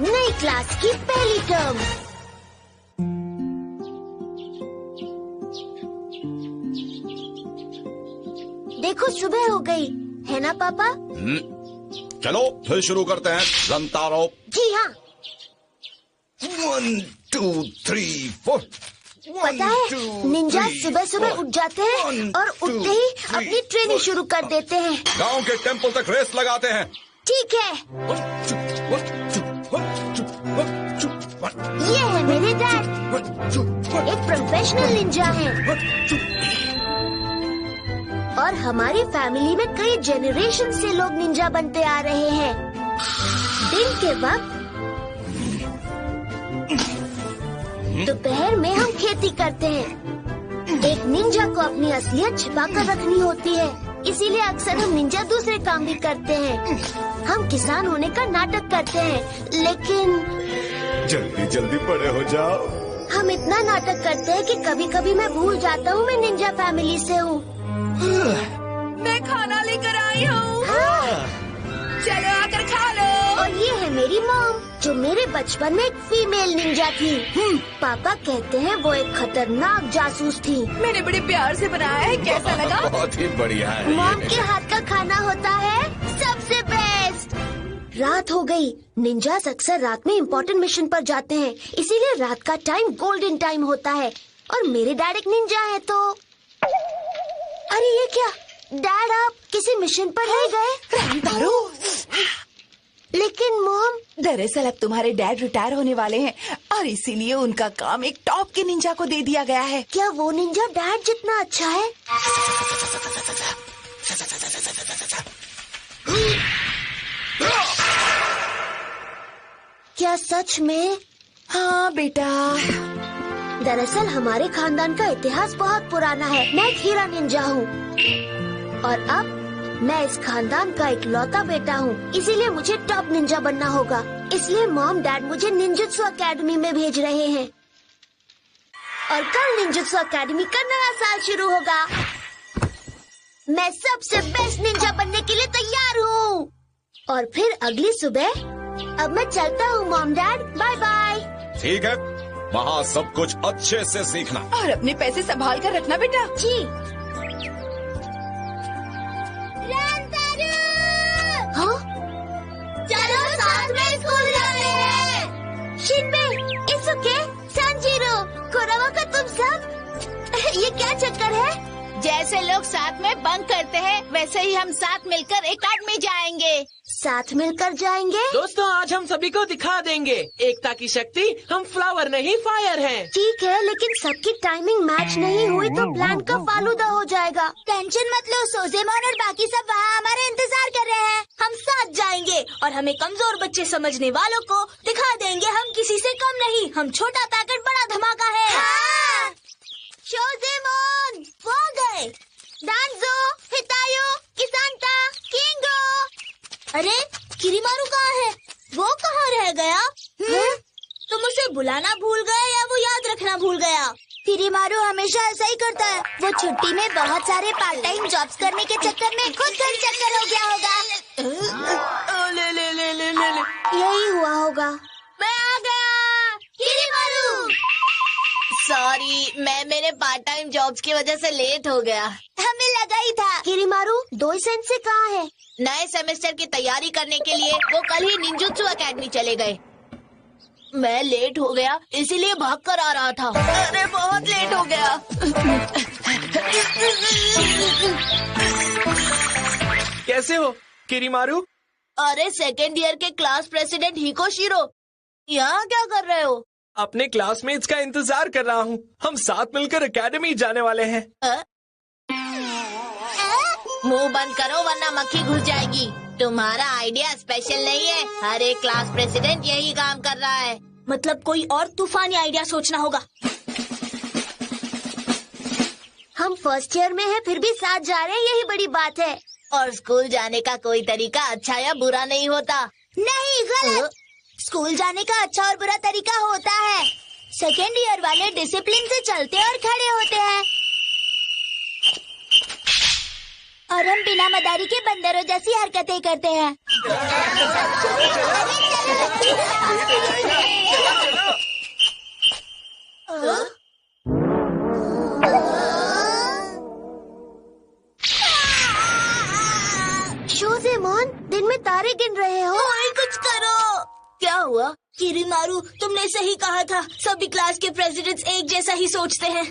नई क्लास की पहली टर्म। देखो सुबह हो गई है ना पापा? चलो फिर शुरू करते हैं। रंतारो। जी हाँ। 1 2 3 4। पता है निंजा सुबह सुबह उठ जाते हैं और उठते ही अपनी ट्रेनिंग शुरू कर देते हैं। गांव के टेंपल तक रेस लगाते हैं। ठीक है। ये है मेरे डैड, एक प्रोफेशनल निंजा है और हमारी फैमिली में कई जनरेशन से लोग निंजा बनते आ रहे हैं। दिन के वक्त दोपहर में हम खेती करते हैं। एक निंजा को अपनी असलियत छिपा कर रखनी होती है, इसीलिए अक्सर हम निंजा दूसरे काम भी करते हैं। हम किसान होने का नाटक करते हैं, लेकिन जल्दी जल्दी बड़े हो जाओ। हम इतना नाटक करते हैं कि कभी कभी मैं भूल जाता हूँ मैं निंजा फैमिली से हूँ। मैं खाना लेकर आई हूँ। चलो आकर खा लो। और ये है मेरी मॉम, जो मेरे बचपन में एक फीमेल निंजा थी। पापा कहते हैं वो एक खतरनाक जासूस थी। मैंने बड़े प्यार से बनाया है, कैसा लगा? बहुत ही बढ़िया है। मॉम के हाथ का खाना होता है सबसे बेस्ट। रात हो गई। निंजास अक्सर रात में इम्पोर्टेंट मिशन पर जाते हैं, इसीलिए रात का टाइम गोल्डन टाइम होता है। और मेरे डैड एक निंजा है तो अरे ये क्या डैड, आप किसी मिशन पर नहीं गए? लेकिन मॉम, दरअसल अब तुम्हारे डैड रिटायर होने वाले हैं और इसीलिए उनका काम एक टॉप के निंजा को दे दिया गया है। क्या वो निंजा डैड जितना अच्छा है? क्या सच में? हाँ बेटा। दरअसल हमारे खानदान का इतिहास बहुत पुराना है। मैं एक हीरा निंजा हूँ और अब मैं इस खानदान का इकलौता बेटा हूँ, इसीलिए मुझे टॉप निंजा बनना होगा। इसलिए मॉम डैड मुझे निंजुत्सु अकेडमी में भेज रहे हैं और कल निंजुत्सु अकेडमी का नया साल शुरू होगा। मैं सबसे बेस्ट निंजा बनने के लिए तैयार हूँ। और फिर अगली सुबह अब मैं चलता हूँ मॉम डैड, बाय बाय। ठीक है, वहाँ सब कुछ अच्छे से सीखना और अपने पैसे संभाल कर रखना बेटा। जी। हाँ? चलो साथ में स्कूल जाते हैं। शिनबे, इत्सुके, संजीरो, कोरावाका, तुम सब ये क्या चक्कर है? जैसे लोग साथ में बंक करते हैं, वैसे ही हम साथ मिलकर एकेडमी जाएंगे। साथ मिलकर जाएंगे? दोस्तों आज हम सभी को दिखा देंगे एकता की शक्ति। हम फ्लावर नहीं फायर हैं। ठीक है, लेकिन सबकी टाइमिंग मैच नहीं हुई तो प्लान का फालूदा हो जाएगा। टेंशन मत लो, सोजेमोन और बाकी सब वहाँ हमारे इंतजार कर रहे हैं। हम साथ जाएंगे और हमें कमजोर बच्चे समझने वालों को दिखा देंगे हम किसी से कम नहीं। हम छोटा पैकेट बड़ा धमाका है। हाँ! सोजेमोन वो गए। डांजो, हितायो, किसांता, किंगो। अरे किरीमारू कहाँ है? वो कहाँ रह गया? तुम उसे बुलाना भूल गए या वो याद रखना भूल गया? किरीमारू हमेशा ऐसा ही करता है। वो छुट्टी में बहुत सारे पार्ट टाइम जॉब्स करने के चक्कर में खुद घर चक्कर हो गया होगा। ले ले ले ले ले ले। यही हुआ होगा। मैं आ गया। किरीमारू, सॉरी, मैं मेरे पार्ट टाइम जॉब्स की वजह से लेट हो गया। हमें लगा ही था। किरीमारू, दोई सेंसे कहाँ है? नए सेमेस्टर की तैयारी करने के लिए वो कल ही निंजुत्सु अकेडमी चले गए। मैं लेट हो गया, इसीलिए भाग कर आ रहा था। अरे बहुत लेट हो गया। कैसे हो किरीमारू? अरे सेकेंड ईयर के क्लास प्रेसिडेंट हिकोशिरो, यहाँ क्या कर रहे हो? अपने क्लासमेट्स का इंतजार कर रहा हूँ। हम साथ मिलकर एकेडमी जाने वाले हैं। मुंह बंद करो वरना मक्खी घुस जाएगी। तुम्हारा आइडिया स्पेशल नहीं है, हर एक क्लास प्रेसिडेंट यही काम कर रहा है। मतलब कोई और तूफानी आइडिया सोचना होगा। हम फर्स्ट ईयर में हैं, फिर भी साथ जा रहे हैं, यही बड़ी बात है। और स्कूल जाने का कोई तरीका अच्छा या बुरा नहीं होता। नहीं, गलत। स्कूल जाने का अच्छा और बुरा तरीका होता है। सेकेंड ईयर वाले डिसिप्लिन से चलते और खड़े होते हैं और हम बिना मदारी के बंदरों जैसी हरकतें करते हैं। शोज़ेमोन, दिन में तारे गिन रहे हो? कोई कुछ करो। क्या हुआ? किरीमारू, तुमने सही कहा था। सभी क्लास के प्रेसिडेंट्स एक जैसा ही सोचते हैं।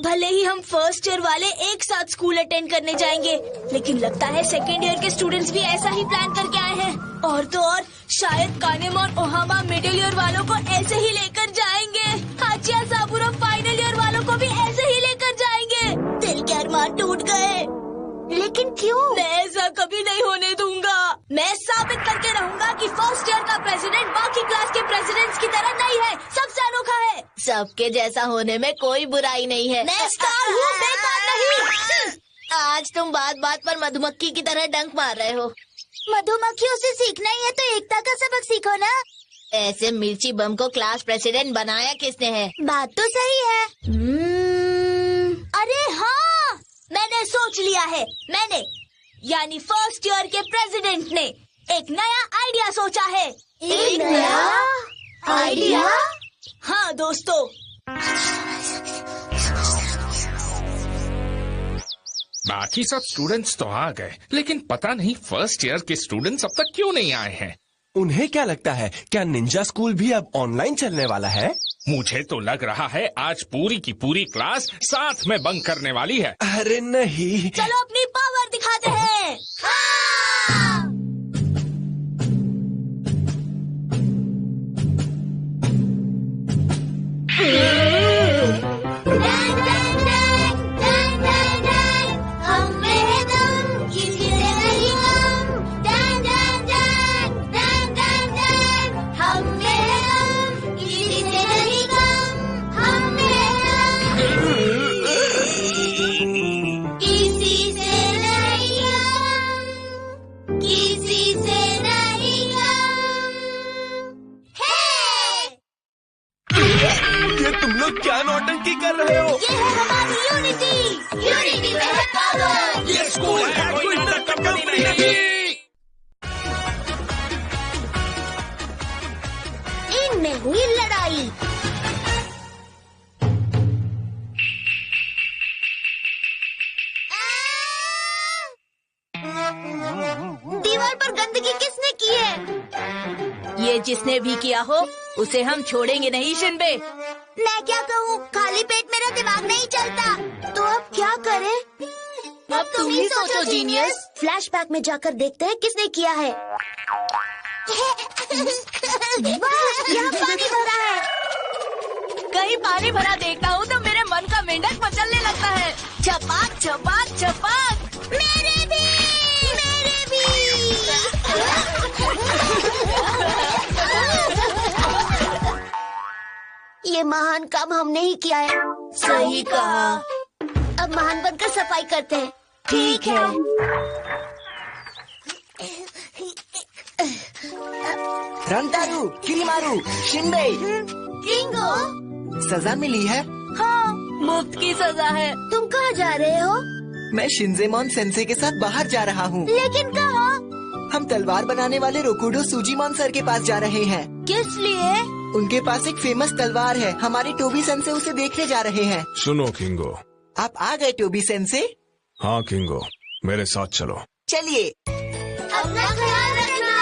भले ही हम फर्स्ट ईयर वाले एक साथ स्कूल अटेंड करने जाएंगे, लेकिन लगता है सेकेंड ईयर के स्टूडेंट्स भी ऐसा ही प्लान करके आए हैं। और तो और शायद कानेमोन ओहामा मिडिल ईयर वालों को ऐसे ही लेकर जाएंगे। हाचिया साबुरा फाइनल ईयर वालों को भी ऐसे ही लेकर जाएंगे। दिल के अरमान टूट गए। लेकिन क्यों? मैं ऐसा कभी नहीं होने दूंगा। मैं साबित करके रहूंगा कि फर्स्ट ईयर का प्रेसिडेंट बाकी क्लास के प्रेसिडेंट्स की तरह नहीं है, सबसे अनोखा है। सबके जैसा होने में कोई बुराई नहीं है। मैं स्टार हूँ, बेकार नहीं। आज तुम बात बात पर मधुमक्खी की तरह डंक मार रहे हो। मधुमक्खियों से सीखना ही है तो एकता का सबक सीखो ना। ऐसे मिर्ची बम को क्लास प्रेसिडेंट बनाया किसने है? बात तो सही है। अरे हाँ, मैंने सोच लिया है। मैंने यानी फर्स्ट ईयर के प्रेसिडेंट ने एक नया आइडिया सोचा है। एक नया आइडिया? हाँ दोस्तों, बाकी सब स्टूडेंट्स तो आ गए, लेकिन पता नहीं फर्स्ट ईयर के स्टूडेंट्स अब तक क्यों नहीं आए हैं। उन्हें क्या लगता है, क्या निंजा स्कूल भी अब ऑनलाइन चलने वाला है? मुझे तो लग रहा है आज पूरी की पूरी क्लास साथ में बंक करने वाली है। अरे नहीं। चलो अपनी पावर दिखाते हैं। हाँ! हम में दम, किसी से नहीं कम। हम में दम, किसी से नहीं कम। हम में दम, किसी से नहीं कम। किसी से नहीं कम। ये तुम लोग क्या नौटंकी कर रहे हो? ये है हमारी यूनिटी। यूनिटी में है पावर। ये स्कूल है, कोई कंपनी नहीं। इनमें हुई लड़ाई। दीवार पर गंदगी किसने की है? ये जिसने भी किया हो उसे हम छोड़ेंगे नहीं शिनबे। मैं क्या कहूँ, खाली पेट मेरा दिमाग नहीं चलता। तो अब क्या करें? अब तुम ही सोचो जीनियस। फ्लैशबैक में जाकर देखते हैं किसने किया है। वाह, यहाँ पानी भरा है। कहीं पानी भरा देखता हूँ तो मेरे मन का मेंढक मचलने लगता है। छपाक छपाक छपाक। मेरे भी, मेरे भी। ये महान काम हमने ही किया है। सही कहा। अब महान बनकर सफाई करते हैं। ठीक है। रंतारू, किरीमारू, शिनबे, किंगो, सजा मिली है। हाँ, मुफ्त की सजा है। तुम कहाँ जा रहे हो? मैं शिनजेमोन सेंसे के साथ बाहर जा रहा हूँ। लेकिन कहाँ? हम तलवार बनाने वाले रोकुडो सूजीमोन सर के पास जा रहे हैं। किस लिए? उनके पास एक फेमस तलवार है। हमारे टोबी सेंसे उसे देखने जा रहे हैं। सुनो किंगो। आप आ गए टोबी सेंसे? हाँ किंगो, मेरे साथ चलो। चलिए। अपना ख्याल रखना।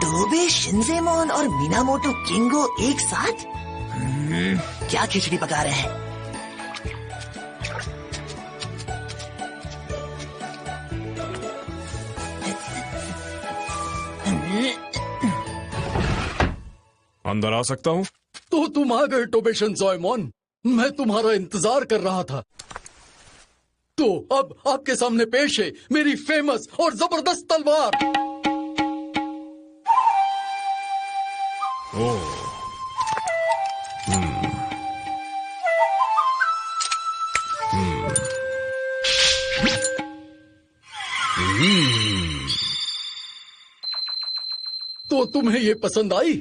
टोबे, शिनजेमोन और मिनामोटो किंगो एक साथ? क्या खिचड़ी पका रहे हैं? अंदर आ सकता हूँ? तो तुम आ गए टोबे शिनज़ोएमोन। मैं तुम्हारा इंतजार कर रहा था। तो अब आपके सामने पेश है मेरी फेमस और जबरदस्त तलवार। ओह, तो तुम्हें ये पसंद आई?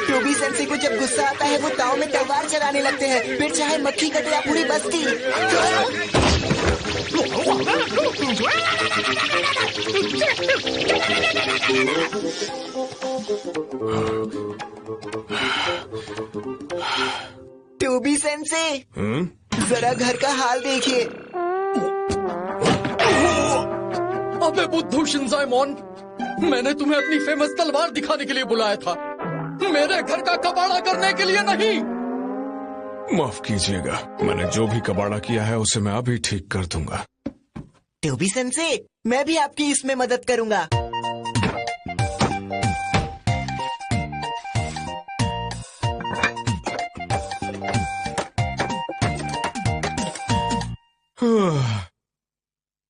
टोबी सेंसे को जब गुस्सा आता है वो ताव में तलवार चलाने लगते हैं, फिर चाहे मक्खी कटे या पूरी बस्ती। टोबी सेंसे, जरा घर का हाल देखिए। अबे बुद्धू शिनज़ाएमोन, मैंने तुम्हें अपनी फेमस तलवार दिखाने के लिए बुलाया था, मेरे घर का कबाड़ा करने के लिए नहीं। माफ कीजिएगा, मैंने जो भी कबाड़ा किया है उसे मैं अभी ठीक कर दूंगा। टोबी सेंसे, मैं भी आपकी इसमें मदद करूंगा।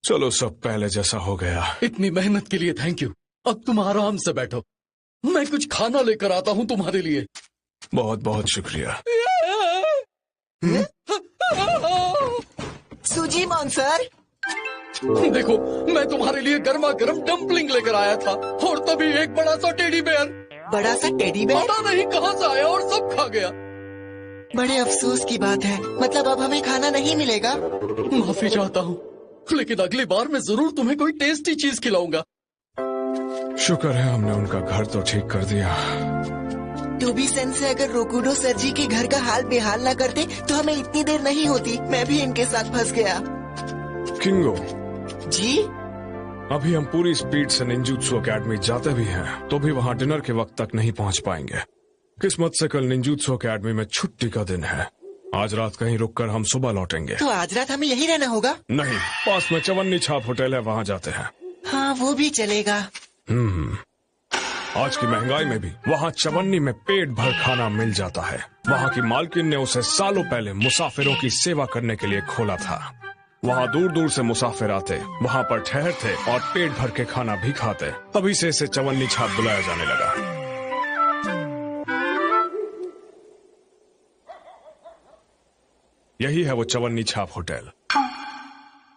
चलो सब पहले जैसा हो गया। इतनी मेहनत के लिए थैंक यू। अब तुम आराम से बैठो, मैं कुछ खाना लेकर आता हूँ तुम्हारे लिए। बहुत बहुत शुक्रिया। सुजीमोन सर, देखो, मैं तुम्हारे लिए गर्मा गर्म डम्पलिंग लेकर आया था, और तभी एक बड़ा सा टेडी बेयर। बड़ा सा टेडी बेयर? पता नहीं कहाँ से आया और सब खा गया। बड़े अफसोस की बात है, मतलब अब हमें खाना नहीं मिलेगा। माफी चाहता हूँ, लेकिन अगली बार मैं जरूर तुम्हें कोई टेस्टी चीज खिलाऊंगा। शुक्र है हमने उनका घर तो ठीक कर दिया। टोबी सेंसे, अगर रोकुडो सर जी के घर का हाल बेहाल न करते तो हमें इतनी देर नहीं होती। मैं भी इनके साथ फंस गया। किंगो जी, अभी हम पूरी स्पीड से निंजुत्सु एकेडमी जाते भी हैं तो भी वहाँ डिनर के वक्त तक नहीं पहुँच पाएंगे। किस्मत से कल निंजुत्सु एकेडमी में छुट्टी का दिन है। आज रात कहीं रुककर हम सुबह लौटेंगे। तो आज रात हमें यही रहना होगा? नहीं, पास में चवन्नी छाप होटल है, वहाँ जाते हैं। हाँ, वो भी चलेगा। आज की महंगाई में भी वहाँ चवन्नी में पेट भर खाना मिल जाता है। वहाँ की मालकिन ने उसे सालों पहले मुसाफिरों की सेवा करने के लिए खोला था। वहाँ दूर दूर से मुसाफिर आते, वहाँ पर ठहरते और पेट भर के खाना भी खाते। तभी से इसे चवन्नी छाप बुलाया जाने लगा। यही है वो चवन्नी छाप होटल।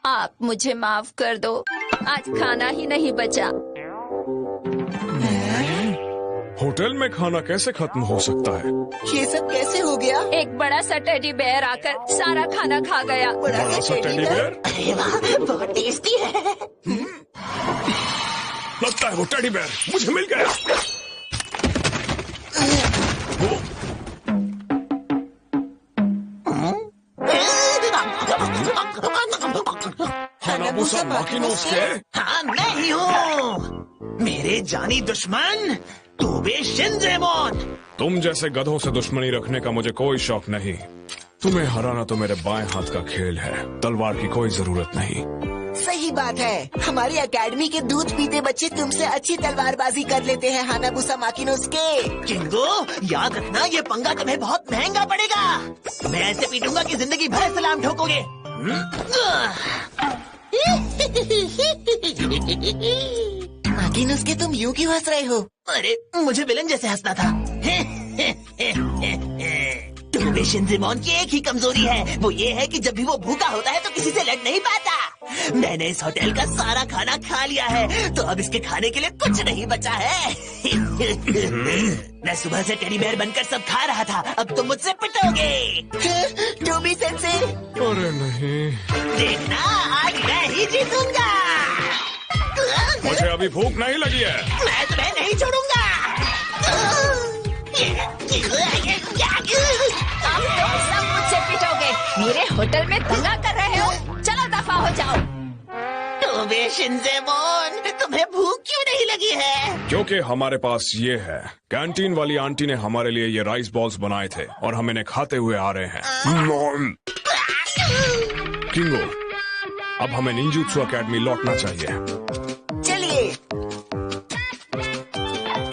आप मुझे माफ कर दो, आज खाना ही नहीं बचा। होटल में खाना कैसे खत्म हो सकता है? ये सब कैसे हो गया? एक बड़ा सा टेडी बेयर आकर सारा खाना खा गया। बड़ा सा टेडी बेयर? अरे वाह, बहुत टेस्टी है। लगता है वो टेडी बेयर मुझे मिल गया। हानाबुसा माकिनोसुके? हाँ, मैं ही हूँ, मेरे जानी दुश्मन टोबे शिनज़ेमोन। तुम जैसे गधों से दुश्मनी रखने का मुझे कोई शौक नहीं। तुम्हें हराना तो मेरे बाएं हाथ का खेल है, तलवार की कोई जरूरत नहीं। सही बात है, हमारी एकेडमी के दूध पीते बच्चे तुमसे अच्छी तलवारबाजी कर लेते हैं हानाबुसा माकिनोसुके। किंगो, याद रखना ये पंगा तुम्हें बहुत महंगा पड़ेगा। मैं ऐसे पीटूंगा कि जिंदगी भर सलाम ठोकोगे। माकिनोसुके, तुम यूं क्यों हंस रहे हो? अरे, मुझे विलन जैसे हंसना था। टोबे शिनज़ेमोन की एक ही कमजोरी है, वो ये है कि जब भी वो भूखा होता है तो किसी से लड़ नहीं पाता। मैंने इस होटल का सारा खाना खा लिया है, तो अब इसके खाने के लिए कुछ नहीं बचा है। मैं सुबह से टेडी बेयर बनकर सब खा रहा था, अब तुम मुझसे पिटोगे। टोबी सेंसे, अरे नहीं, देखना आज मैं ही जीतूंगा। मुझे अभी भूख नहीं लगी है। मैं तुम्हें नहीं छोड़ूंगा। अब तुम सब मुझसे पिटोगे। मेरे होटल में दंगा कर रहे हो, चलो दफा हो जाओ। टोबे शिनज़ेमोन, तुम्हें भूख क्यों नहीं लगी है? क्योंकि हमारे पास ये है। कैंटीन वाली आंटी ने हमारे लिए ये राइस बॉल्स बनाए थे और हम इन्हें खाते हुए आ रहे हैं। किंगो, अब हमें निंजुत्सु एकेडमी लौटना चाहिए। चलिए।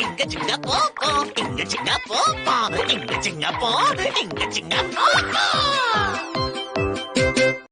इंगा चिंगा पो, इंगा चिंगा पो, इंगा चिंगा पो, इंगा चिंगा पो।